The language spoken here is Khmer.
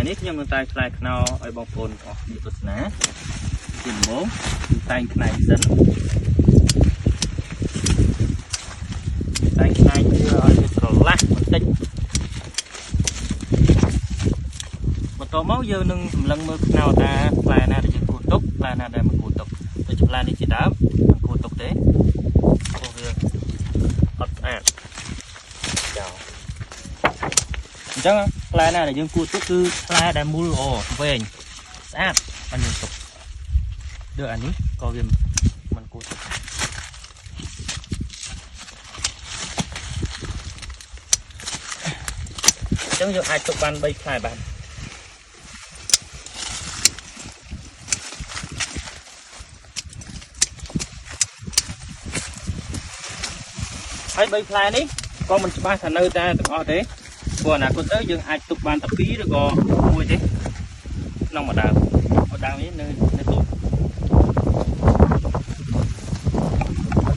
នេះខ្ញុំនឹងតែខ្លែខ្នោឲ្យបងប្អូនអស់នេះទស្សនាជាដំបូងតែងខ្លែសិនតែងខ្លែវាឲ្យវាស្រឡះបន្តិចបន្តមកយើងនឹងសម្លឹងមើលខ្នោតាខ្លែណាដែលយើងគួរទុកខ្លែណាដែលមិនគួរទុកដូចខ្លែនេះជាដើមមិនគួរទុកទេព្រោះវាអត់ស្អាតចោលអញ្ចឹងខ្លែណាដែលយើងគួរទុកគឺខ្លែដែលមូលល្អវែងស្អាតអត់មានទុកដូចអានេះក៏វាមិនគួរទុកអញ្ចឹងយើងអាចទុកបាន3ខ្លែបានហើយ3ផ្លែនេះក៏មិនច្បាស់ថានៅតែទាំងអស់ទេព្រោះអនាគតទៅយើងអាចទុកបានតែ2ឬក៏1ទេក្នុងមួយដើមនេះនៅ